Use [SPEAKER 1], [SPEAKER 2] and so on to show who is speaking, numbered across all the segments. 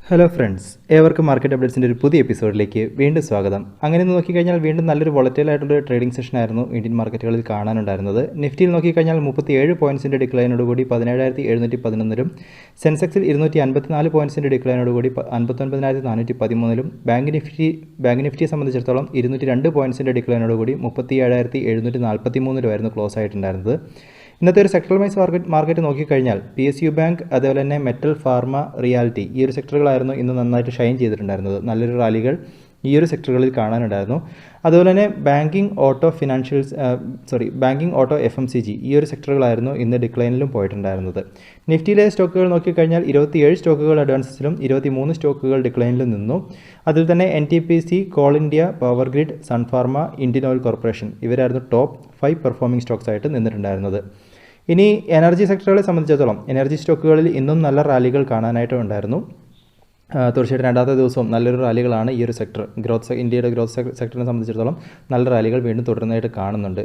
[SPEAKER 1] Hello friends, ഏവർക്കും market അപ്ഡേറ്റ്സിൻ്റെ ഒരു പുതിയ എപ്പിസോഡിലേക്ക് വീണ്ടും സ്വാഗതം. അങ്ങനെ നോക്കിക്കഴിഞ്ഞാൽ വീണ്ടും നല്ലൊരു വോളറ്റൈൽ ആയിട്ടുള്ള ട്രേഡിംഗ് സെഷനായിരുന്നു ഇന്ത്യൻ മാർക്കറ്റുകളിൽ കാണാനുണ്ടായിരുന്നത്. നിഫ്റ്റിയിൽ നോക്കിക്കഴിഞ്ഞാൽ 37 പോയിൻറ്റ്സിൻ്റെ ഡിക്ലൈനോടുകൂടി 17,711ലും, സെൻസെക്സിൽ 254 പോയിൻറ്റ്സിൻ്റെ ഡിക്ലൈനോടുകൂടി 59,413ലും, ബാങ്ക് നിഫ്റ്റിയെ സംബന്ധിച്ചിടത്തോളം 202 പോയിൻറ്റ്സിൻ്റെ ഡിക്ലൈനോടുകൂടി 37,743ലുമായിരുന്നു ക്ലോസ് ആയിട്ടുണ്ടായിരുന്നത്. ഇന്നത്തെ ഒരു സെക്ടറൽ വൈസ് മാർക്കറ്റ് നോക്കിക്കഴിഞ്ഞാൽ PSU ബാങ്ക്, അതുപോലെ തന്നെ മെറ്റൽ, ഫാർമ, റിയാലിറ്റി, ഈ ഒരു സെക്ടറുകളായിരുന്നു ഇന്ന് നന്നായിട്ട് ഷൈൻ ചെയ്തിട്ടുണ്ടായിരുന്നത്. നല്ലൊരു റാലികൾ ഈ ഒരു സെക്ടറുകളിൽ കാണാനുണ്ടായിരുന്നു. അതുപോലെ തന്നെ ബാങ്കിങ്, ഓട്ടോ, FMCG ഈ ഒരു സെക്ടറുകളായിരുന്നു ഇന്ന് ഡിക്ലൈനിലും പോയിട്ടുണ്ടായിരുന്നത്. നിഫ്റ്റിയിലെ സ്റ്റോക്കുകൾ നോക്കിക്കഴിഞ്ഞാൽ 27 സ്റ്റോക്കുകൾ അഡ്വാൻസസിലും 23 സ്റ്റോക്കുകൾ ഡിക്ലൈനിലും നിന്നു. അതിൽ തന്നെ NTPC, coal India, power grid, Sun Pharma, Indian oil corporation ഇവരായിരുന്നു ടോപ്പ് 5 പെർഫോമിംഗ് സ്റ്റോക്സ് ആയിട്ട് നിന്നിട്ടുണ്ടായിരുന്നത്. ഇനി എനർജി സെക്ടറുകളെ സംബന്ധിച്ചിടത്തോളം എനർജി സ്റ്റോക്കുകളിൽ ഇന്നും നല്ല റാലികൾ കാണാനായിട്ട് ഉണ്ടായിരുന്നു. തീർച്ചയായിട്ടും രണ്ടാമത്തെ ദിവസവും നല്ലൊരു റാലികളാണ് ഈ ഒരു സെക്ടർ ഇന്ത്യയുടെ ഗ്രോത്ത് സെക്ടറിനെ സംബന്ധിച്ചിടത്തോളം നല്ല റാലികൾ വീണ്ടും തുടർന്നതായിട്ട് കാണുന്നുണ്ട്.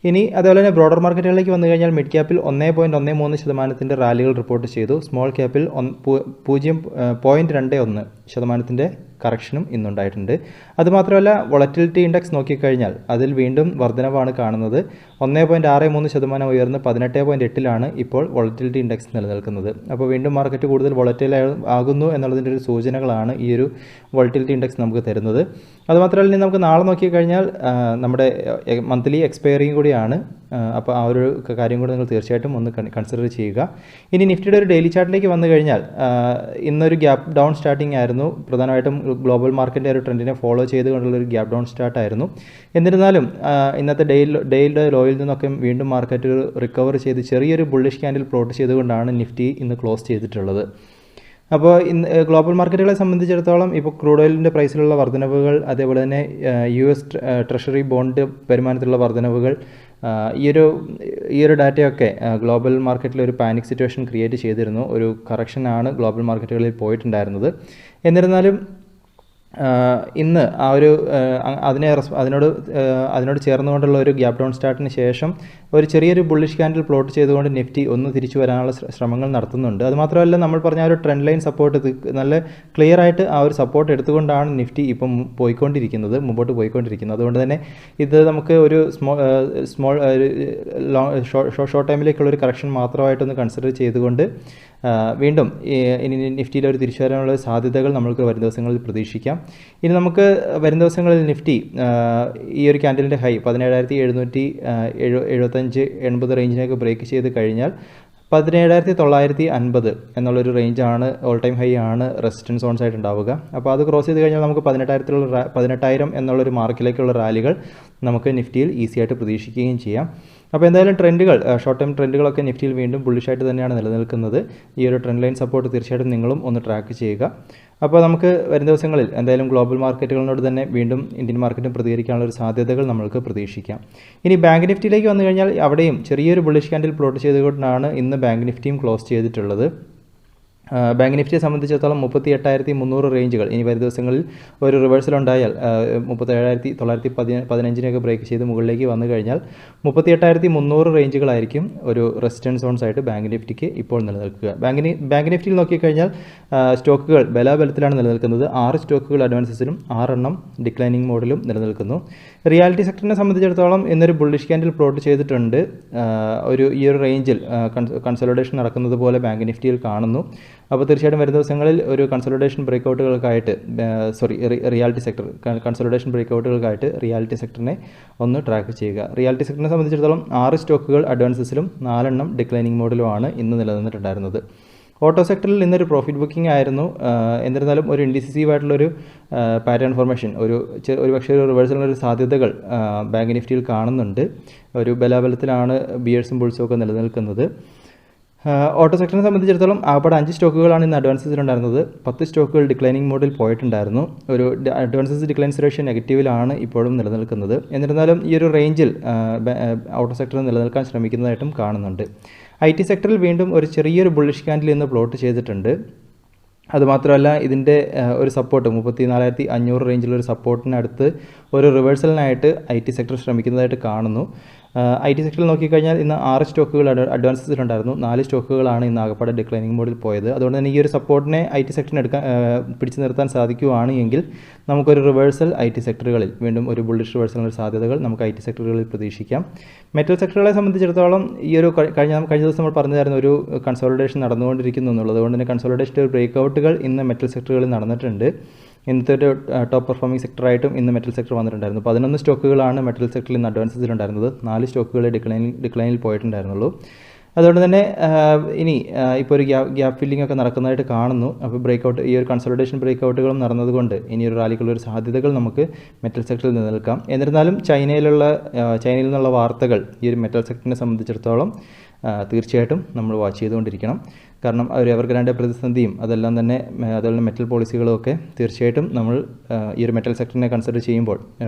[SPEAKER 1] ഇനി അതുപോലെ തന്നെ ബ്രോഡർ മാർക്കറ്റുകളിലേക്ക് വന്നു കഴിഞ്ഞാൽ മിഡ് ക്യാപ്പിൽ 1.13% റാലികൾ റിപ്പോർട്ട് ചെയ്തു. സ്മോൾ ക്യാപ്പിൽ 0.21% കറക്ഷനും ഇന്നുണ്ടായിട്ടുണ്ട്. അതുമാത്രമല്ല, വോളറ്റിലിറ്റി ഇൻഡെക്സ് നോക്കിക്കഴിഞ്ഞാൽ അതിൽ വീണ്ടും വർധനവാണ് കാണുന്നത്. 1.63% ഉയർന്ന് 18.8ലാണ് ഇപ്പോൾ വോളറ്റിലിറ്റി ഇൻഡെക്സ് നിലനിൽക്കുന്നത്. അപ്പോൾ വീണ്ടും മാർക്കറ്റ് കൂടുതൽ വോളറ്റൈൽ ആകുന്നു എന്നുള്ളതിൻ്റെ ഒരു സൂചനകളാണ് ഈ ഒരു വോളറ്റിലിറ്റി ഇൻഡെക്സ് നമുക്ക് തരുന്നത്. അതുമാത്രമല്ല, ഇനി നമുക്ക് നാളെ നോക്കിക്കഴിഞ്ഞാൽ നമ്മുടെ മന്ത്ലി എക്സ്പയറിയും കൂടിയാണ്. അപ്പോൾ ആ ഒരു കാര്യം കൂടി നിങ്ങൾ തീർച്ചയായിട്ടും ഒന്ന് കൺസിഡർ ചെയ്യുക. ഇനി നിഫ്റ്റിയുടെ ഒരു ഡെയിലി ചാർട്ടിലേക്ക് വന്നു കഴിഞ്ഞാൽ ഇന്നൊരു ഗ്യാപ്പ് ഡൗൺ സ്റ്റാർട്ടിംഗ് ആയിരുന്നു. പ്രധാനമായിട്ടും ഗ്ലോബൽ മാർക്കറ്റിൻ്റെ ഒരു ട്രെൻഡിനെ ഫോളോ ചെയ്തുകൊണ്ടുള്ളൊരു ഗ്യാപ്പ് ഡൗൺ സ്റ്റാർട്ടായിരുന്നു. എന്നിരുന്നാലും ഇന്നത്തെ ഡെയിലി ലോയിൽ നിന്നൊക്കെ വീണ്ടും മാർക്കറ്റ് റിക്കവർ ചെയ്ത് ചെറിയൊരു ബുള്ളിഷ് ക്യാൻഡിൽ പ്ലോട്ട് ചെയ്തുകൊണ്ടാണ് നിഫ്റ്റി ഇന്ന് ക്ലോസ് ചെയ്തിട്ടുള്ളത്. അപ്പോൾ ഇന്ന് ഗ്ലോബൽ മാർക്കറ്റുകളെ സംബന്ധിച്ചിടത്തോളം ഇപ്പോൾ ക്രൂഡ് ഓയിലിൻ്റെ പ്രൈസിലുള്ള വർധനവുകൾ, അതേപോലെ തന്നെ US ട്രഷറി ബോണ്ട് വരുമാനത്തിലുള്ള വർധനവുകൾ, ഈ ഒരു ഡാറ്റയൊക്കെ ഗ്ലോബൽ മാർക്കറ്റിൽ ഒരു പാനിക് സിറ്റുവേഷൻ ക്രിയേറ്റ് ചെയ്തിരുന്നു. ഒരു കറക്ഷനാണ് ഗ്ലോബൽ മാർക്കറ്റുകളിൽ പോയിട്ടുണ്ടായിരുന്നത്. എന്നിരുന്നാലും ഇന്ന് ആ ഒരു അതിനോട് ചേർന്നുകൊണ്ടുള്ള ഒരു ഗ്യാപ്പ് ഡൗൺ സ്റ്റാർട്ടിന് ശേഷം ഒരു ചെറിയൊരു ബുള്ളിഷ് ക്യാൻഡിൽ പ്ലോട്ട് ചെയ്തുകൊണ്ട് നിഫ്റ്റി ഒന്ന് തിരിച്ചു വരാനുള്ള ശ്രമങ്ങൾ നടത്തുന്നുണ്ട്. അതുമാത്രമല്ല, നമ്മൾ പറഞ്ഞ ഒരു ട്രെൻഡ് ലൈൻ സപ്പോർട്ട് നല്ല ക്ലിയർ ആയിട്ട് ആ ഒരു സപ്പോർട്ട് എടുത്തുകൊണ്ടാണ് നിഫ്റ്റി ഇപ്പം മുമ്പോട്ട് പോയിക്കൊണ്ടിരിക്കുന്നത്. അതുകൊണ്ട് തന്നെ ഇത് നമുക്ക് ഒരു ഷോർട്ട് ടൈമിലേക്കുള്ളൊരു കറക്ഷൻ മാത്രമായിട്ടൊന്ന് കൺസിഡർ ചെയ്തുകൊണ്ട് വീണ്ടും ഇനി നിഫ്റ്റിയിൽ ഒരു തിരിച്ചു വരാനുള്ള സാധ്യതകൾ നമുക്ക് വരും ദിവസങ്ങളിൽ പ്രതീക്ഷിക്കാം. ഇനി നമുക്ക് വരും ദിവസങ്ങളിൽ നിഫ്റ്റി ഈ ഒരു ക്യാൻഡിലിൻ്റെ ഹൈ 17,775-80 റേഞ്ചിനൊക്കെ ബ്രേക്ക് ചെയ്ത് കഴിഞ്ഞാൽ 17,950 എന്നുള്ളൊരു റേഞ്ചാണ്, ഓൾ ടൈം ഹൈ ആണ് റെസിസ്റ്റൻസ് സോൺസ് ആയിട്ട് ഉണ്ടാവുക. അപ്പോൾ അത് ക്രോസ് ചെയ്ത് കഴിഞ്ഞാൽ നമുക്ക് 18,000 എന്നുള്ളൊരു മാർക്കിലേക്കുള്ള റാലികൾ നമുക്ക് നിഫ്റ്റിയിൽ ഈസി ആയിട്ട് പ്രതീക്ഷിക്കുകയും ചെയ്യാം. അപ്പോൾ എന്തായാലും ഷോർട്ട് ടൈം ട്രെൻഡുകളൊക്കെ നിഫ്റ്റിയിൽ വീണ്ടും ബുള്ളിഷായിട്ട് തന്നെയാണ് നിലനിൽക്കുന്നത്. ഈ ഒരു ട്രെൻഡ് ലൈൻ സപ്പോർട്ട് തീർച്ചയായിട്ടും നിങ്ങളും ഒന്ന് ട്രാക്ക് ചെയ്യുക. അപ്പോൾ നമുക്ക് വരും ദിവസങ്ങളിൽ എന്തായാലും ഗ്ലോബൽ മാർക്കറ്റുകളോട് തന്നെ വീണ്ടും ഇന്ത്യൻ മാർക്കറ്റും പ്രതികരിക്കാനുള്ള ഒരു സാധ്യതകൾ നമ്മൾക്ക് പ്രതീക്ഷിക്കാം. ഇനി ബാങ്ക് നിഫ്റ്റിയിലേക്ക് വന്നു കഴിഞ്ഞാൽ അവിടെയും ചെറിയൊരു ബുള്ളിഷ് ക്യാൻഡിൽ പ്ലോട്ട് ചെയ്തുകൊണ്ടാണ് ഇന്ന് ബാങ്ക് നിഫ്റ്റിയും ക്ലോസ് ചെയ്തിട്ടുള്ളത്. ബാങ്ക് നിഫ്റ്റിയെ സംബന്ധിച്ചിടത്തോളം 38,300 റേഞ്ചുകൾ ഇനി വരും ദിവസങ്ങളിൽ ഒരു റിവേഴ്സൽ ഉണ്ടായാൽ 37,915 ബ്രേക്ക് ചെയ്ത് മുകളിലേക്ക് വന്നു കഴിഞ്ഞാൽ 38,300 റേഞ്ചുകളായിരിക്കും ഒരു റെസിസ്റ്റൻസ് സോൺസ് ആയിട്ട് ബാങ്ക് നിഫ്റ്റിക്ക് ഇപ്പോൾ നിലനിൽക്കുക. ബാങ്ക് നിഫ്റ്റിയിൽ നോക്കിക്കഴിഞ്ഞാൽ സ്റ്റോക്കുകൾ ബലാബലത്തിലാണ് നിലനിൽക്കുന്നത്. 6 സ്റ്റോക്കുകൾ അഡ്വാൻസസിലും 6 എണ്ണം ഡിക്ലൈനിങ് മോഡിലും നിലനിൽക്കുന്നു. റിയാലിറ്റി സെക്ടറിനെ സംബന്ധിച്ചിടത്തോളം ഇന്നൊരു ബുള്ളിഷ് ക്യാൻഡിൽ പ്ലോട്ട് ചെയ്തിട്ടുണ്ട്. ഈ ഒരു റേഞ്ചിൽ കൺസോളിഡേഷൻ നടക്കുന്നത് പോലെ ബാങ്ക് നിഫ്റ്റിയിൽ കാണുന്നു. അപ്പോൾ തീർച്ചയായിട്ടും വരും ദിവസങ്ങളിൽ ഒരു കൺസോളിഡേഷൻ ബ്രേക്കൗട്ടുകൾക്കായിട്ട് റിയാലിറ്റി സെക്ടർ കൺസോളിഡേഷൻ ബ്രേക്കൗട്ടുകൾക്കായിട്ട് റിയാലിറ്റി സെക്ടറിനെ ഒന്ന് ട്രാക്ക് ചെയ്യുക. റിയാലിറ്റി സെക്ടറിനെ സംബന്ധിച്ചിടത്തോളം 6 സ്റ്റോക്കുകൾ അഡ്വാൻസസിലും 4 എണ്ണം ഡിക്ലൈനിങ് മോഡിലുമാണ് ഇന്ന് നിലനിന്നിട്ടുണ്ടായിരുന്നത്. ഓട്ടോ സെക്ടറിൽ ഇന്നൊരു പ്രോഫിറ്റ് ബുക്കിംഗ് ആയിരുന്നു. എന്നിരുന്നാലും ഒരു ഇൻഡിസിസീവ് ആയിട്ടുള്ളൊരു പാറ്റേൺ ഫോർമേഷൻ, ഒരു പക്ഷേ ഒരു റിവേഴ്സലിനൊരു സാധ്യതകൾ ബാങ്ക് നിഫ്റ്റിയിൽ കാണുന്നുണ്ട്. ഒരു ബലാബലത്തിലാണ് ബിയേഴ്സും ബുൾസും ഒക്കെ നിലനിൽക്കുന്നത്. ഓട്ടോ സെക്ടറിനെ സംബന്ധിച്ചിടത്തോളം ആകപ്പാടെ 5 സ്റ്റോക്കുകളാണ് ഇന്ന് അഡ്വാൻസസിലുണ്ടായിരുന്നത്. 10 സ്റ്റോക്കുകൾ ഡിക്ലൈനിങ് മോഡിൽ പോയിട്ടുണ്ടായിരുന്നു. ഒരു അഡ്വാൻസസ് ഡിക്ലൈൻസ് റേഷ്യോ നെഗറ്റീവിലാണ് ഇപ്പോഴും നിലനിൽക്കുന്നത്. എന്നിരുന്നാലും ഈ ഒരു റേഞ്ചിൽ ഓട്ടോ സെക്ടറിൽ നിലനിൽക്കാൻ ശ്രമിക്കുന്നതായിട്ടും കാണുന്നുണ്ട്. IT സെക്ടറിൽ വീണ്ടും ഒരു ചെറിയൊരു ബുള്ളിഷ് ക്യാൻഡിൽ ഇന്ന് പ്ലോട്ട് ചെയ്തിട്ടുണ്ട്. അതുമാത്രമല്ല, ഇതിൻ്റെ ഒരു സപ്പോർട്ട് 34,500 റേഞ്ചിലൊരു സപ്പോർട്ടിനടുത്ത് ഒരു റിവേഴ്സലിനായിട്ട് IT സെക്ടർ ശ്രമിക്കുന്നതായിട്ട് കാണുന്നു. IT സെക്ടറിൽ നോക്കിക്കഴിഞ്ഞാൽ ഇന്ന് 6 സ്റ്റോക്കുകൾ അഡ്വാൻസസിലുണ്ടായിരുന്നു. 4 സ്റ്റോക്കുകളാണ് ഇന്ന് ആകപ്പാടെ ഡിക്ലൈനിങ് മോഡിൽ പോയത്. അതുകൊണ്ട് തന്നെ ഈ ഒരു സപ്പോർട്ടിനെ IT സെക്ടറിന് പിടിച്ചു നിർത്താൻ സാധിക്കുകയാണ് എങ്കിൽ നമുക്കൊരു റിവേഴ്സൽ IT സെക്ടറുകളിൽ വീണ്ടും ഒരു ബുള്ളിഷ് റിവേഴ്സലിനുള്ള സാധ്യതകൾ നമുക്ക് IT സെക്ടറുകളിൽ പ്രതീക്ഷിക്കാം. മെറ്റൽ സെക്ടറുകളെ സംബന്ധിച്ചിടത്തോളം ഈ ഒരു കഴിഞ്ഞ ദിവസം നമ്മൾ പറഞ്ഞതായിരുന്നു ഒരു കൺസോളിഡേഷൻ നടന്നുകൊണ്ടിരിക്കുന്നു എന്നുള്ളത്. അതുകൊണ്ട് തന്നെ കൺസോളിഡേഷൻ്റെ ഒരു ബ്രേക്ക്ഔട്ടുകൾ ഇന്ന് മെറ്റൽ സെക്ടറുകളിൽ നടന്നിട്ടുണ്ട്. ഇന്നത്തെ ഒരു ടോപ്പ് പെർഫോമിംഗ് സെക്ടറായിട്ടും ഇന്ന് മെറ്റൽ സെക്ടർ വന്നിട്ടുണ്ടായിരുന്നു. 11 സ്റ്റോക്കുകളാണ് മെറ്റൽ സെക്ടറിൽ ഇന്ന് അഡ്വാൻസസിലുണ്ടായിരുന്നത്. 4 സ്റ്റോക്കുകൾ ഡിക്ലൈനിൽ പോയിട്ടുണ്ടായിരുന്നുള്ളൂ. അതുകൊണ്ട് തന്നെ ഇനി ഇപ്പോൾ ഒരു ഗ്യാപ്പ് ഫില്ലിംഗ് ഒക്കെ നടക്കുന്നതായിട്ട് കാണുന്നു. അപ്പോൾ ഈ ഒരു കൺസോളിഡേഷൻ ബ്രേക്ക്ഔട്ടുകളും നടന്നതുകൊണ്ട് ഇനി ഒരു റാലിക്കുള്ളൊരു സാധ്യതകൾ നമുക്ക് മെറ്റൽ സെക്ടറിൽ നിലനിൽക്കാം. എന്നിരുന്നാലും ചൈനയിൽ നിന്നുള്ള വാർത്തകൾ ഈ ഒരു മെറ്റൽ സെക്ടറിനെ സംബന്ധിച്ചിടത്തോളം തീർച്ചയായിട്ടും നമ്മൾ വാച്ച് ചെയ്തുകൊണ്ടിരിക്കണം. കാരണം എവർഗ്രാൻഡ് പ്രതിസന്ധിയും അതുപോലെ മെറ്റൽ പോളിസികളും ഒക്കെ തീർച്ചയായിട്ടും നമ്മൾ ഈ ഒരു മെറ്റൽ സെക്ടറിനെ കൺസിഡർ ചെയ്യുമ്പോൾ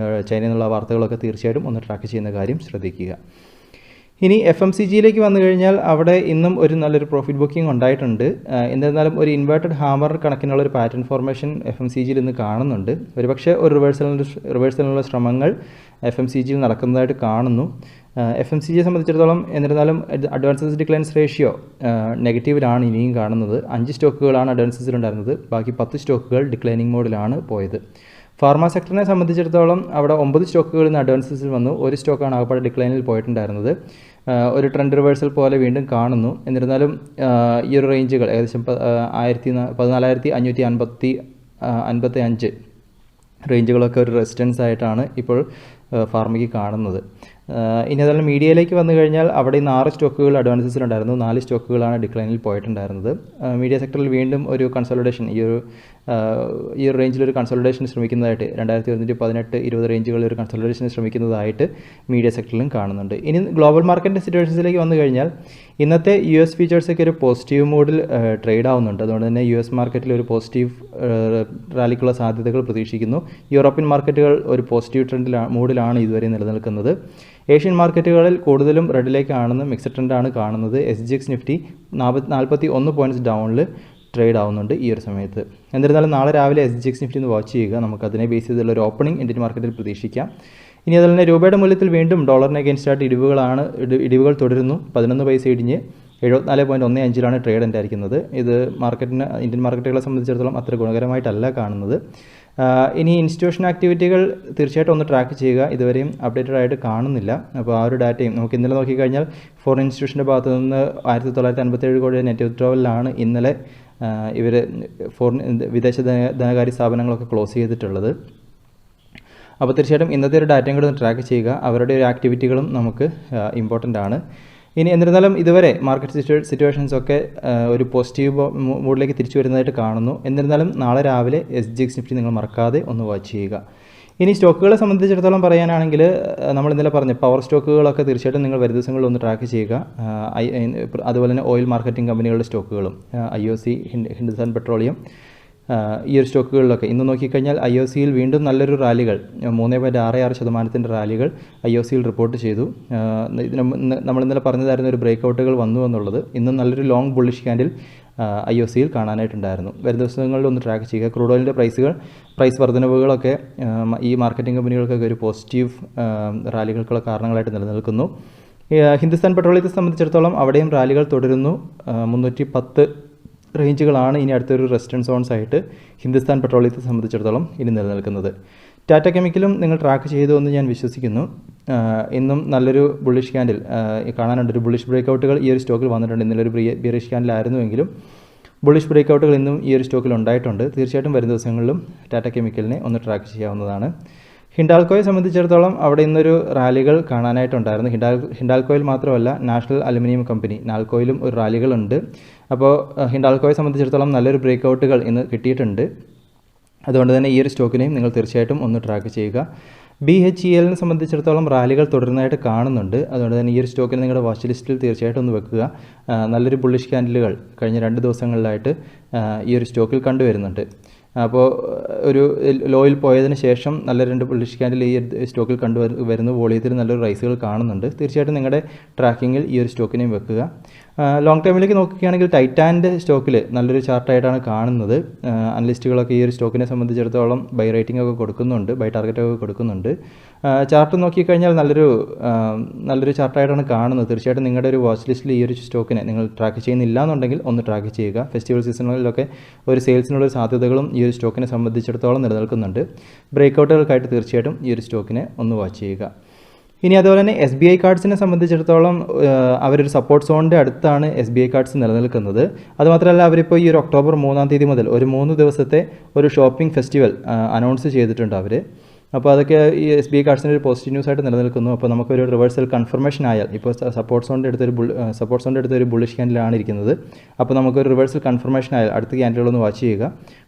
[SPEAKER 1] ചൈനയിൽ നിന്നുള്ള വാർത്തകളൊക്കെ തീർച്ചയായിട്ടും ഒന്ന് ട്രാക്ക് ചെയ്യുന്ന കാര്യം ശ്രദ്ധിക്കുക. ഇനി FMCGയിലേക്ക് വന്നു കഴിഞ്ഞാൽ അവിടെ ഇന്നും ഒരു നല്ലൊരു പ്രോഫിറ്റ് ബുക്കിംഗ് ഉണ്ടായിട്ടുണ്ട്. എന്നിരുന്നാലും ഒരു ഇൻവേർട്ടഡ് ഹാമർ കണക്കിനുള്ള ഒരു പാറ്റേൺ ഫോർമേഷൻ FMCGയിൽ ഇന്ന് കാണുന്നുണ്ട്. ഒരുപക്ഷെ ഒരു റിവേഴ്സലിനുള്ള ശ്രമങ്ങൾ FMCGയിൽ നടക്കുന്നതായിട്ട് കാണുന്നു. FMCGയെ സംബന്ധിച്ചിടത്തോളം എന്നിരുന്നാലും അഡ്വാൻസസ് ഡിക്ലൈൻസ് റേഷ്യോ നെഗറ്റീവിലാണ് ഇനിയും കാണുന്നത്. 5 സ്റ്റോക്കുകളാണ് അഡ്വാൻസസിലുണ്ടായിരുന്നത്. ബാക്കി 10 സ്റ്റോക്കുകൾ ഡിക്ലൈനിങ് മോഡിലാണ് പോയത്. ഫാർമ സെക്ടറിനെ സംബന്ധിച്ചിടത്തോളം അവിടെ 9 സ്റ്റോക്കുകളിൽ നിന്ന് അഡ്വാൻസസിൽ വന്നു. ഒരു സ്റ്റോക്കാണ് ആകപ്പാടെ ഡിക്ലൈനിൽ പോയിട്ടുണ്ടായിരുന്നത്. ഒരു ട്രെൻഡ് റിവേഴ്സൽ പോലെ വീണ്ടും കാണുന്നു. എന്നിരുന്നാലും ഈ ഒരു റേഞ്ചുകൾ ഏകദേശം 14,555 റേഞ്ചുകളൊക്കെ ഒരു റെസിസ്റ്റൻസ് ആയിട്ടാണ് ഇപ്പോൾ ഫാർമയ്ക്ക് കാണുന്നത്. ഇനി അതുപോലെ മീഡിയയിലേക്ക് വന്നു കഴിഞ്ഞാൽ അവിടെ ഇന്ന് 6 സ്റ്റോക്കുകൾ അഡ്വാൻസസിലുണ്ടായിരുന്നു. 4 സ്റ്റോക്കുകളാണ് ഡിക്ലൈനിൽ പോയിട്ടുണ്ടായിരുന്നത്. മീഡിയ സെക്ടറിൽ വീണ്ടും ഒരു കൺസോളിഡേഷൻ ഈ ഒരു റേഞ്ചിലൊരു കൺസോളിഡേഷൻ ശ്രമിക്കുന്നതായിട്ട് 2118-20 റേഞ്ചുകളിൽ ഒരു കൺസോളിഡേഷൻ ശ്രമിക്കുന്നതായിട്ട് മീഡിയ സെക്ടറിലും കാണുന്നുണ്ട്. ഇനി ഗ്ലോബൽ മാർക്കറ്റിൻ്റെ സിറ്റുവേഷൻസിലേക്ക് വന്നു കഴിഞ്ഞാൽ ഇന്നത്തെ US ഫീച്ചേഴ്സൊക്കെ ഒരു പോസിറ്റീവ് മോഡിൽ ട്രേഡ് ആവുന്നുണ്ട്. അതുകൊണ്ട് തന്നെ US മാർക്കറ്റിൽ ഒരു പോസിറ്റീവ് റാലിക്കുള്ള സാധ്യതകൾ പ്രതീക്ഷിക്കുന്നു. യൂറോപ്യൻ മാർക്കറ്റുകൾ ഒരു പോസിറ്റീവ് മൂഡിലാണ് ഇതുവരെ നിലനിൽക്കുന്നത്. ഏഷ്യൻ മാർക്കറ്റുകളിൽ കൂടുതലും റെഡിലേക്കാണെന്ന് മിക്സഡ് ട്രെൻഡാണ് കാണുന്നത്. SGX നിഫ്റ്റി 41 പോയിൻറ്റ്സ് ഡൗണിൽ ട്രേഡ് ആവുന്നുണ്ട് ഈ ഒരു സമയത്ത്. എന്നിരുന്നാലും നാളെ രാവിലെ SGX നിഫ്റ്റി ഒന്ന് വാച്ച് ചെയ്യുക. നമുക്കതിനെ ബേസ് ചെയ്തുള്ള ഒരു ഓപ്പണിംഗ് ഇന്ത്യൻ മാർക്കറ്റിൽ പ്രതീക്ഷിക്കാം. ഇനി അതുപോലെ തന്നെ രൂപയുടെ മൂല്യത്തിൽ വീണ്ടും ഡോളറിന് അഗെയിൻസ്റ്റായിട്ട് ഇടിവുകൾ തുടരുന്നു. 11 പൈസ ഇടിഞ്ഞ് 74.15 ട്രേഡ് ഉണ്ടായിരിക്കുന്നത്. ഇത് ഇന്ത്യൻ മാർക്കറ്റുകളെ സംബന്ധിച്ചിടത്തോളം അത്ര ഗുണകരമായിട്ടല്ല കാണുന്നത്. ഇനി ഇൻസ്റ്റിറ്റ്യൂഷൻ ആക്ടിവിറ്റികൾ തീർച്ചയായിട്ടും ഒന്ന് ട്രാക്ക് ചെയ്യുക. ഇതുവരെയും അപ്ഡേറ്റഡ് ആയിട്ട് കാണുന്നില്ല. അപ്പോൾ ആ ഒരു ഡാറ്റയും നമുക്ക് ഇന്നലെ നോക്കിക്കഴിഞ്ഞാൽ ഫോറിൻ ഇൻസ്റ്റിറ്റ്യൂഷൻ്റെ ഭാഗത്തു നിന്ന് 1957 കോടി നെറ്റ് വിത്ഡ്രോവലിലാണ് ഇന്നലെ വിദേശ ധനകാര്യ സ്ഥാപനങ്ങളൊക്കെ ക്ലോസ് ചെയ്തിട്ടുള്ളത്. അപ്പോൾ തീർച്ചയായിട്ടും ഇന്നത്തെ ഒരു ഡാറ്റയും കൂടെ ഒന്ന് ട്രാക്ക് ചെയ്യുക. അവരുടെ ഒരു ആക്ടിവിറ്റികളും നമുക്ക് ഇമ്പോർട്ടൻ്റ് ആണ്. ഇനി എന്നിരുന്നാലും ഇതുവരെ മാർക്കറ്റ് സിറ്റുവേഷൻസൊക്കെ ഒരു പോസിറ്റീവ് മൂഡിലേക്ക് തിരിച്ചു വരുന്നതായിട്ട് കാണുന്നു. എന്നിരുന്നാലും നാളെ രാവിലെ SGX നിഫ്റ്റി നിങ്ങൾ മറക്കാതെ ഒന്ന് വാച്ച് ചെയ്യുക. ഇനി സ്റ്റോക്കുകളെ സംബന്ധിച്ചിടത്തോളം പറയാനാണെങ്കിൽ നമ്മൾ ഇന്നലെ പറഞ്ഞ പവർ സ്റ്റോക്കുകളൊക്കെ തീർച്ചയായിട്ടും നിങ്ങൾ വരും ദിവസങ്ങളിൽ ഒന്ന് ട്രാക്ക് ചെയ്യുക. അതുപോലെ തന്നെ ഓയിൽ മാർക്കറ്റിംഗ് കമ്പനികളുടെ സ്റ്റോക്കുകളും IOC, ഹിന്ദുസ്ഥാൻ പെട്രോളിയം, ഈ ഒരു സ്റ്റോക്കുകളിലൊക്കെ ഇന്ന് നോക്കിക്കഴിഞ്ഞാൽ IOCയിൽ വീണ്ടും നല്ലൊരു റാലികൾ 3.66% റാലികൾ IOCയിൽ റിപ്പോർട്ട് ചെയ്തു. നമ്മൾ ഇന്നലെ പറഞ്ഞതായിരുന്നു ഒരു ബ്രേക്ക്ഔട്ടുകൾ വന്നു എന്നുള്ളത്. ഇന്നും നല്ലൊരു ലോങ് ബുള്ളിഷ് ക്യാൻഡിൽ IOCയിൽ കാണാനായിട്ടുണ്ടായിരുന്നു. വരും ദിവസങ്ങളിൽ ഒന്ന് ട്രാക്ക് ചെയ്യുക. ക്രൂഡ് ഓയിലിൻ്റെ പ്രൈസ് വർധനവുകളൊക്കെ ഈ മാർക്കറ്റിംഗ് കമ്പനികൾക്കൊക്കെ ഒരു പോസിറ്റീവ് റാലികൾക്കുള്ള കാരണങ്ങളായിട്ട് നിലനിൽക്കുന്നു. ഹിന്ദുസ്ഥാൻ പെട്രോളിയത്തെ സംബന്ധിച്ചിടത്തോളം അവിടെയും റാലികൾ തുടരുന്നു. 310 റേഞ്ചുകളാണ് ഇനി അടുത്തൊരു റെസിസ്റ്റൻസ് സോൺസ് ആയിട്ട് ഹിന്ദുസ്ഥാൻ പെട്രോളിയത്തെ സംബന്ധിച്ചിടത്തോളം ഇനി നിലനിൽക്കുന്നത്. ടാറ്റ കെമിക്കലും നിങ്ങൾ ട്രാക്ക് ചെയ്തു എന്ന് ഞാൻ വിശ്വസിക്കുന്നു. ഇന്നും നല്ലൊരു ബുള്ളിഷ് ക്യാൻഡിൽ കാണാനുണ്ട്. ഒരു ബുള്ളിഷ് ബ്രേക്ക്ഔട്ടുകൾ ഈ ഒരു സ്റ്റോക്കിൽ വന്നിട്ടുണ്ട്. ഇന്നലെ ഒരു ബിയറിഷ് ക്യാൻഡിലായിരുന്നുവെങ്കിലും ബുള്ളിഷ് ബ്രേക്ക്ഔട്ടുകൾ ഇന്നും ഈ ഒരു സ്റ്റോക്കിൽ ഉണ്ടായിട്ടുണ്ട്. തീർച്ചയായിട്ടും വരും ദിവസങ്ങളിലും ടാറ്റ കെമിക്കലിനെ ഒന്ന് ട്രാക്ക് ചെയ്യാവുന്നതാണ്. ഹിൻഡാൽക്കോയെ സംബന്ധിച്ചിടത്തോളം അവിടെ ഇന്നൊരു റാലികൾ കാണാനായിട്ടുണ്ടായിരുന്നു. ഹിൻഡാൽക്കോയിൽ മാത്രമല്ല നാഷണൽ അലുമിനിയം കമ്പനി നാൽക്കോയിലും ഒരു റാലികളുണ്ട്. അപ്പോൾ ഹിൻഡാൽക്കോയെ സംബന്ധിച്ചിടത്തോളം നല്ലൊരു ബ്രേക്ക്ഔട്ടുകൾ ഇന്ന് കിട്ടിയിട്ടുണ്ട്. അതുകൊണ്ട് തന്നെ ഈ ഒരു സ്റ്റോക്കിനെയും നിങ്ങൾ തീർച്ചയായിട്ടും ഒന്ന് ട്രാക്ക് ചെയ്യുക. BHELനെ സംബന്ധിച്ചിടത്തോളം റാലികൾ തുടരുന്നതായിട്ട് കാണുന്നുണ്ട്. അതുകൊണ്ട് തന്നെ ഈ ഒരു സ്റ്റോക്കിന് നിങ്ങളുടെ വാച്ച് ലിസ്റ്റിൽ തീർച്ചയായിട്ടും ഒന്ന് വെക്കുക. നല്ലൊരു ബുള്ളിഷ് ക്യാൻഡിലുകൾ കഴിഞ്ഞ 2 ദിവസങ്ങളിലായിട്ട് ഈ ഒരു സ്റ്റോക്കിൽ കണ്ടുവരുന്നുണ്ട്. അപ്പോൾ ഒരു ലോയിൽ പോയതിന് ശേഷം നല്ല 2 ബുള്ളിഷ് ക്യാൻഡിൽ ഈ സ്റ്റോക്കിൽ വരുന്ന വോളിയത്തിൽ നല്ലൊരു റൈസുകൾ കാണുന്നുണ്ട്. തീർച്ചയായിട്ടും നിങ്ങളുടെ ട്രാക്കിങ്ങിൽ ഈ ഒരു സ്റ്റോക്കിനെയും വെക്കുക. ലോങ് ടൈമിലേക്ക് നോക്കുകയാണെങ്കിൽ ടൈറ്റാൻ്റെ സ്റ്റോക്കിൽ നല്ലൊരു ചാർട്ടായിട്ടാണ് കാണുന്നത്. അനലിസ്റ്റുകളൊക്കെ ഈ ഒരു സ്റ്റോക്കിനെ സംബന്ധിച്ചിടത്തോളം ബൈ റേറ്റിംഗ് ഒക്കെ കൊടുക്കുന്നുണ്ട്, ബൈ ടാർഗറ്റ് ഒക്കെ കൊടുക്കുന്നുണ്ട്. ചാർട്ട് നോക്കിക്കഴിഞ്ഞാൽ നല്ലൊരു ചാർട്ടായിട്ടാണ് കാണുന്നത്. തീർച്ചയായിട്ടും നിങ്ങളുടെ ഒരു വാച്ച് ലിസ്റ്റിൽ ഈ ഒരു സ്റ്റോക്കിനെ നിങ്ങൾ ട്രാക്ക് ചെയ്യുന്നില്ല എന്നുണ്ടെങ്കിൽ ഒന്ന് ട്രാക്ക് ചെയ്യുക. ഫെസ്റ്റിവൽ സീസണുകളിലൊക്കെ ഒരു സെയിൽസിനുള്ള സാധ്യതകളും ഈ ഒരു സ്റ്റോക്കിനെ സംബന്ധിച്ചിടത്തോളം നിലനിൽക്കുന്നുണ്ട്. ബ്രേക്കൗട്ടുകൾക്കായിട്ട് തീർച്ചയായിട്ടും ഈ ഒരു സ്റ്റോക്കിനെ ഒന്ന് വാച്ച് ചെയ്യുക. ഇനി അതുപോലെ തന്നെ SBI കാർഡ്സിനെ സംബന്ധിച്ചിടത്തോളം അവരൊരു സപ്പോർട്ട് സോണിൻ്റെ അടുത്താണ് SBI കാർഡ്സ് നിലനിൽക്കുന്നത്. അതുമാത്രമല്ല അവരിപ്പോൾ ഈ ഒരു ഒക്ടോബർ 3-ാം തീയതി മുതൽ ഒരു 3 ദിവസത്തെ ഒരു ഷോപ്പിംഗ് ഫെസ്റ്റിവൽ അനൗൺസ് ചെയ്തിട്ടുണ്ട് അവർ. അപ്പോൾ അതൊക്കെ ഈ SBI കാർഡ്സിൻ്റെ ഒരു പോസിറ്റീവ് ന്യൂസ് ആയിട്ട് നിലനിൽക്കുന്നു. അപ്പോൾ നമുക്കൊരു റിവേഴ്സൽ കൺഫർമേഷൻ ആയാൽ, ഇപ്പോൾ സപ്പോർട്ട് സോണിൻ്റെ അടുത്തൊരു ബുള്ളിഷ് ക്യാൻഡിലാണ് ഇരിക്കുന്നത്. അപ്പോൾ നമുക്കൊരു റിവേഴ്സൽ കൺഫർമേഷൻ ആയാൽ അടുത്ത ക്യാൻഡിലുകളൊന്ന് വാച്ച് ചെയ്യുക.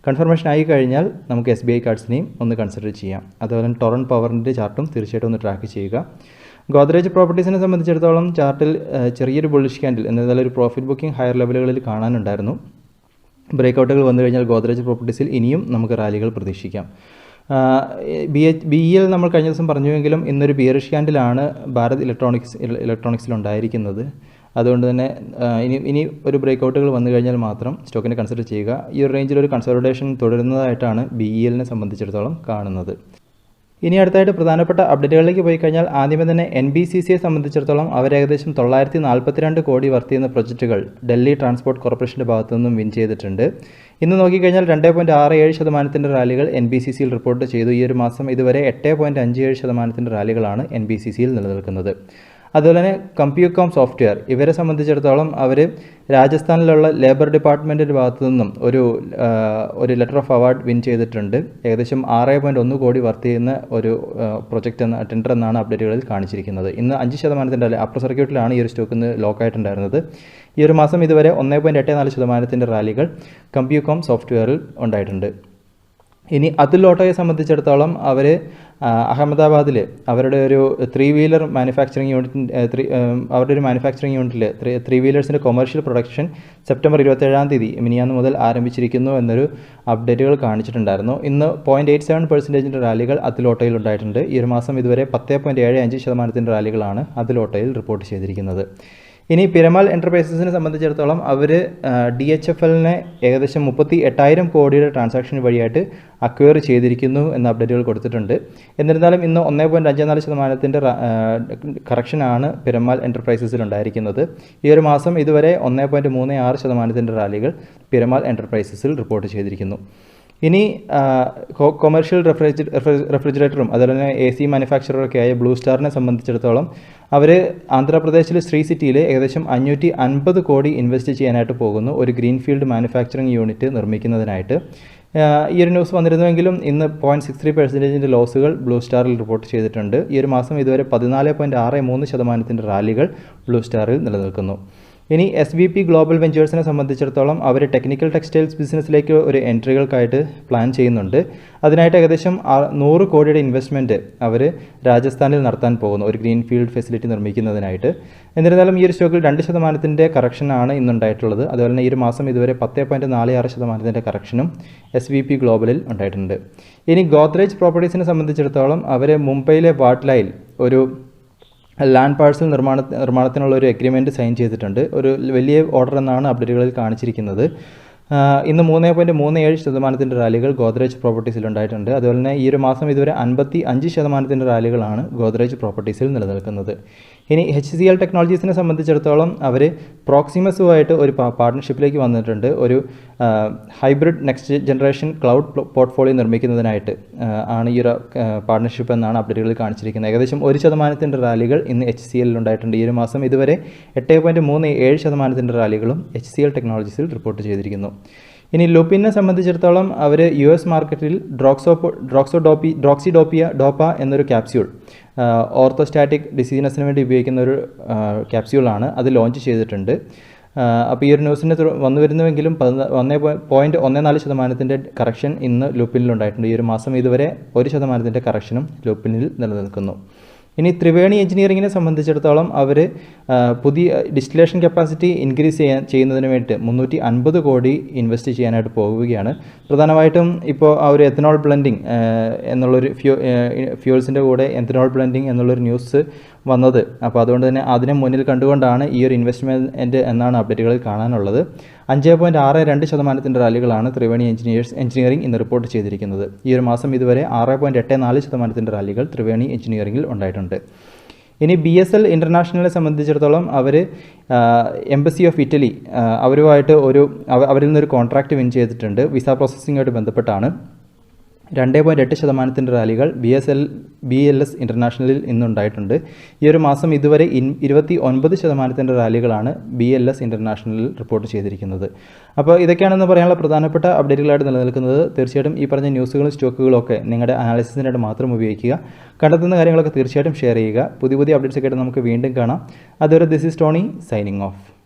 [SPEAKER 1] കൺഫർമേഷൻ ആയി കഴിഞ്ഞാൽ നമുക്ക് SBI കാർഡ്സിനെയും ഒന്ന് കൺസിഡർ ചെയ്യാം. അതുപോലെ തന്നെ ടൊറൻറ്റ് പവറിൻ്റെ ചാർട്ടും തീർച്ചയായിട്ടും ഒന്ന് ട്രാക്ക് ചെയ്യുക. ഗോദ്രേജ് പ്രോപ്പർട്ടീസിനെ സംബന്ധിച്ചിടത്തോളം ചാർട്ടിൽ ചെറിയൊരു ബുള്ളിഷ് ക്യാൻഡിൽ എന്നതിൽ ഒരു പ്രോഫിറ്റ് ബുക്കിംഗ് ഹയർ ലെവലുകളിൽ കാണാനുണ്ടായിരുന്നു. ബ്രേക്കൗട്ടുകൾ വന്നു കഴിഞ്ഞാൽ ഗോദ്രേജ് പ്രോപ്പർട്ടീസിൽ ഇനിയും നമുക്ക് റാലികൾ പ്രതീക്ഷിക്കാം. BEL നമ്മൾ കഴിഞ്ഞ ദിവസം പറഞ്ഞുവെങ്കിലും ഇന്നൊരു ബിയറിഷ് ക്യാൻഡിലാണ് ഭാരത് ഇലക്ട്രോണിക്സിലുണ്ടായിരിക്കുന്നത്. അതുകൊണ്ട് തന്നെ ഇനി ഒരു ബ്രേക്കൗട്ടുകൾ വന്നു കഴിഞ്ഞാൽ മാത്രം സ്റ്റോക്കിനെ കൺസിഡർ ചെയ്യുക. ഈ ഒരു റേഞ്ചിൽ ഒരു കൺസോളിഡേഷൻ തുടരുന്നതായിട്ടാണ് BELനെ സംബന്ധിച്ചിടത്തോളം കാണുന്നത്. ഇനി അടുത്തായിട്ട് പ്രധാനപ്പെട്ട അപ്ഡേറ്റുകളിലേക്ക് പോയി കഴിഞ്ഞാൽ ആദ്യമേ തന്നെ NBCCയെ സംബന്ധിച്ചിടത്തോളം അവർ ഏകദേശം 942 കോടി വർത്ത് ചെയ്യുന്ന പ്രൊജക്റ്റുകൾ ഡൽഹി ട്രാൻസ്പോർട്ട് കോർപ്പറേഷൻ്റെ ഭാഗത്തു നിന്നും വിൻ ചെയ്തിട്ടുണ്ട്. ഇന്ന് നോക്കിക്കഴിഞ്ഞാൽ 2.67% റാലികൾ NBCCയിൽ റിപ്പോർട്ട് ചെയ്തു. ഈ ഒരു മാസം ഇതുവരെ 8.57% റാലികളാണ് NBCCയിൽ നിലനിൽക്കുന്നത്. അതുപോലെ തന്നെ കമ്പ്യൂകോം സോഫ്റ്റ്വെയർ ഇവരെ സംബന്ധിച്ചിടത്തോളം അവർ രാജസ്ഥാനിലുള്ള ലേബർ ഡിപ്പാർട്ട്മെൻറ്റിൻ്റെ ഭാഗത്തു നിന്നും ഒരു ലെറ്റർ ഓഫ് അവാർഡ് വിൻ ചെയ്തിട്ടുണ്ട്. ഏകദേശം 6.1 കോടി വർത്ത് ചെയ്യുന്ന ഒരു പ്രൊജക്റ്റ് ടെൻഡർ എന്നാണ് അപ്ഡേറ്റുകളിൽ കാണിച്ചിരിക്കുന്നത്. ഇന്ന് 5% അപ്പർ സർക്യൂട്ടിലാണ് ഈ ഒരു സ്റ്റോക്ക് ഇന്ന് ലോക്കായിട്ടുണ്ടായിരുന്നത്. ഈ ഒരു മാസം ഇതുവരെ 1.84% റാലികൾ കമ്പ്യൂകോം സോഫ്റ്റ്വെയറിൽ ഉണ്ടായിട്ടുണ്ട്. ഇനി അതുൽ ഓട്ടോയെ സംബന്ധിച്ചിടത്തോളം അവർ അഹമ്മദാബാദിൽ അവരുടെ ഒരു 3 വീലർ മാനുഫാക്ചറിങ് യൂണിറ്റിൽ 3 വീലേഴ്സിൻ്റെ കൊമേഴ്ഷ്യൽ പ്രൊഡക്ഷൻ സെപ്റ്റംബർ 27-ാം തീയതി മിനിയാന്ന് മുതൽ ആരംഭിച്ചിരിക്കുന്നു എന്നൊരു അപ്ഡേറ്റുകൾ കാണിച്ചിട്ടുണ്ടായിരുന്നു. ഇന്ന് 0.87% റാലികൾ അതുൽ ഓട്ടോയിൽ ഉണ്ടായിട്ടുണ്ട്. ഈ ഒരു മാസം ഇതുവരെ 10.75% റാലികളാണ് അതുൽ ഓട്ടോയിൽ റിപ്പോർട്ട് ചെയ്തിരിക്കുന്നത്. ഇനി പിരമാൽ എൻ്റർപ്രൈസസിനെ സംബന്ധിച്ചിടത്തോളം അവർ DHFLനെ ഏകദേശം 38,000 കോടിയുടെ ട്രാൻസാക്ഷൻ വഴിയായിട്ട് അക്വയർ ചെയ്തിരിക്കുന്നു എന്ന അപ്ഡേറ്റുകൾ കൊടുത്തിട്ടുണ്ട്. എന്നിരുന്നാലും ഇന്ന് 1.54% കറക്ഷനാണ് പിരമാൽ എൻ്റർപ്രൈസസിൽ ഉണ്ടായിരിക്കുന്നത്. ഈ ഒരു മാസം ഇതുവരെ 1.36% റാലികൾ പിരമാൽ എൻ്റർപ്രൈസസിൽ റിപ്പോർട്ട് ചെയ്തിരിക്കുന്നു. ഇനി കൊമേഴ്ഷ്യൽ റെഫ്രിജറേറ്ററും അതുപോലെ തന്നെ AC മാനുഫാക്ചററൊക്കെ ആയ ബ്ലൂ സ്റ്റാറിനെ സംബന്ധിച്ചിടത്തോളം അവർ ആന്ധ്രാപ്രദേശിലെ ശ്രീ സിറ്റിയിൽ ഏകദേശം 550 കോടി ഇൻവെസ്റ്റ് ചെയ്യാനായിട്ട് പോകുന്നു ഒരു ഗ്രീൻഫീൽഡ് മാനുഫാക്ചറിങ് യൂണിറ്റ് നിർമ്മിക്കുന്നതിനായിട്ട്. ഈ ഒരു ന്യൂസ് വന്നിരുന്നുവെങ്കിലും ഇന്ന് 0.63% ലോസുകൾ ബ്ലൂ സ്റ്റാറിൽ റിപ്പോർട്ട് ചെയ്തിട്ടുണ്ട്. ഈ ഒരു മാസം ഇതുവരെ 14.63% റാലികൾ ബ്ലൂ സ്റ്റാറിൽ നിലനിൽക്കുന്നു. ഇനി SVP ഗ്ലോബൽ വെഞ്ചേഴ്സിനെ സംബന്ധിച്ചിടത്തോളം അവർ ടെക്നിക്കൽ ടെക്സ്റ്റൈൽസ് ബിസിനസ്സിലേക്ക് ഒരു എൻട്രികൾക്കായിട്ട് പ്ലാൻ ചെയ്യുന്നുണ്ട്. അതിനായിട്ട് ഏകദേശം 100 കോടിയുടെ ഇൻവെസ്റ്റ്മെൻറ്റ് അവർ രാജസ്ഥാനിൽ നടത്താൻ പോകുന്നു ഒരു ഗ്രീൻഫീൽഡ് ഫെസിലിറ്റി നിർമ്മിക്കുന്നതിനായിട്ട്. എന്നിരുന്നാലും ഈ ഒരു സ്റ്റോക്കിൽ 2% കറക്ഷനാണ് ഇന്നുണ്ടായിട്ടുള്ളത്. അതുപോലെ തന്നെ ഈ ഒരു മാസം ഇതുവരെ 10.46% കറക്ഷനും SVP ഗ്ലോബലിൽ ഉണ്ടായിട്ടുണ്ട്. ഇനി ഗോദ്രേജ് പ്രോപ്പർട്ടീസിനെ സംബന്ധിച്ചിടത്തോളം അവർ മുംബൈയിലെ വാട്ട്ലയിൽ ഒരു ലാൻഡ് പാഴ്സൽ നിർമ്മാണത്തിനുള്ള ഒരു എഗ്രിമെൻറ്റ് സൈൻ ചെയ്തിട്ടുണ്ട്. ഒരു വലിയ ഓർഡർ എന്നാണ് അപ്ഡേറ്റുകളിൽ കാണിച്ചിരിക്കുന്നത്. ഇന്ന് 3.37% റാലികൾ ഗോദ്രേജ് പ്രോപ്പർട്ടീസിൽ ഉണ്ടായിട്ടുണ്ട്. അതുപോലെ തന്നെ ഈ ഒരു മാസം ഇതുവരെ 55% റാലികളാണ് ഗോദ്രേജ് പ്രോപ്പർട്ടീസിൽ നിലനിൽക്കുന്നത്. ഇനി HCL ടെക്നോളജീസിനെ സംബന്ധിച്ചിടത്തോളം അവർ പ്രോക്സിമസുമായിട്ട് ഒരു പാർട്ട്ണർഷിപ്പിലേക്ക് വന്നിട്ടുണ്ട്. ഒരു hybrid next generation cloud portfolio നിർമ്മിക്കുന്നതിനായിട്ട് ആണ് ഈ ഒരു പാർട്ട്ണർഷിപ്പ് എന്നാണ് അപ്ഡേറ്റുകളിൽ കാണിച്ചിരിക്കുന്നത്. ഏകദേശം 1% റാലികൾ ഇന്ന് HCL ഉണ്ടായിട്ടുണ്ട്. ഈ ഒരു മാസം ഇതുവരെ 8.37% റാലികളും HCL ടെക്നോളജീസിൽ റിപ്പോർട്ട് ചെയ്തിരിക്കുന്നു. ഇനി ലുപിനെ സംബന്ധിച്ചിടത്തോളം അവർ US മാർക്കറ്റിൽ ഡ്രോക്സിഡോപ്പ എന്നൊരു ക്യാപ്സ്യൂൾ ഓർത്തോസ്റ്റാറ്റിക് ഡിസീനസിന് വേണ്ടി ഉപയോഗിക്കുന്ന ഒരു ക്യാപ്സ്യൂളാണ് അത് ലോഞ്ച് ചെയ്തിട്ടുണ്ട്. അപ്പോൾ ഈ ഒരു ന്യൂസിന് വന്നു വരുന്നുവെങ്കിലും 1.14% കറക്ഷൻ ഇന്ന് ലുപ്പിനിലുണ്ടായിട്ടുണ്ട്. ഈ ഒരു മാസം ഇതുവരെ 1% കറക്ഷനും ലുപ്പിനിൽ നിലനിൽക്കുന്നു. ഇനി ത്രിവേണി എഞ്ചിനീയറിങ്ങിനെ സംബന്ധിച്ചിടത്തോളം അവർ പുതിയ ഡിസ്റ്റിലേഷൻ കപ്പാസിറ്റി ഇൻക്രീസ് ചെയ്യുന്നതിന് വേണ്ടിയിട്ട് 350 കോടി ഇൻവെസ്റ്റ് ചെയ്യാനായിട്ട് പോവുകയാണ്. പ്രധാനമായിട്ടും ഇപ്പോൾ ആ ഒരു എത്തനോൾ ബ്ലെൻഡിങ് എന്നുള്ളൊരു ഫ്യൂൾസിൻ്റെ കൂടെ എത്തനോൾ ബ്ലെൻഡിങ് എന്നുള്ളൊരു ന്യൂസ് വന്നത്. അപ്പോൾ അതുകൊണ്ട് തന്നെ അതിനെ മുന്നിൽ കണ്ടുകൊണ്ടാണ് ഈ ഒരു ഇൻവെസ്റ്റ്മെൻറ്റ് എന്നാണ് അപ്ഡേറ്റുകളിൽ കാണാനുള്ളത്. 5.62% റാലികളാണ് ത്രിവേണി എഞ്ചിനീയറിംഗ് ഇന്ന് റിപ്പോർട്ട് ചെയ്തിരിക്കുന്നത്. ഈ ഒരു മാസം ഇതുവരെ 6.84% റാലികൾ ത്രിവേണി എഞ്ചിനീയറിംഗിൽ ഉണ്ടായിട്ടുണ്ട്. ഇനി BSL ഇൻ്റർനാഷണലിനെ സംബന്ധിച്ചിടത്തോളം അവർ എംബസി ഓഫ് ഇറ്റലി അവരുമായിട്ട് അവരിൽ നിന്നൊരു കോൺട്രാക്റ്റ് വിൻ ചെയ്തിട്ടുണ്ട്. വിസ പ്രോസസ്സിങ്ങുമായിട്ട് ബന്ധപ്പെട്ടാണ്. 2.8% റാലികൾ BLS ഇൻ്റർനാഷണലിൽ ഇന്നുണ്ടായിട്ടുണ്ട്. ഈ ഒരു മാസം ഇതുവരെ 29% റാലികളാണ് BLS ഇൻ്റർനാഷണലിൽ റിപ്പോർട്ട് ചെയ്തിരിക്കുന്നത്. അപ്പോൾ ഇതൊക്കെയാണെന്ന് പറയാനുള്ള പ്രധാനപ്പെട്ട അപ്ഡേറ്റുകളായിട്ട് നിലനിൽക്കുന്നത്. തീർച്ചയായിട്ടും ഈ പറഞ്ഞ ന്യൂസുകളും സ്റ്റോക്കുകളും ഒക്കെ നിങ്ങളുടെ അനാലിസിസിനായിട്ട് മാത്രം ഉപയോഗിക്കുക. കണ്ടെത്തുന്ന കാര്യങ്ങളൊക്കെ തീർച്ചയായിട്ടും ഷെയർ ചെയ്യുക. പുതിയ അപ്ഡേറ്റ്സ് ഒക്കെ ആയിട്ട് നമുക്ക് വീണ്ടും കാണാം. അതുവരെ this is Tony signing off.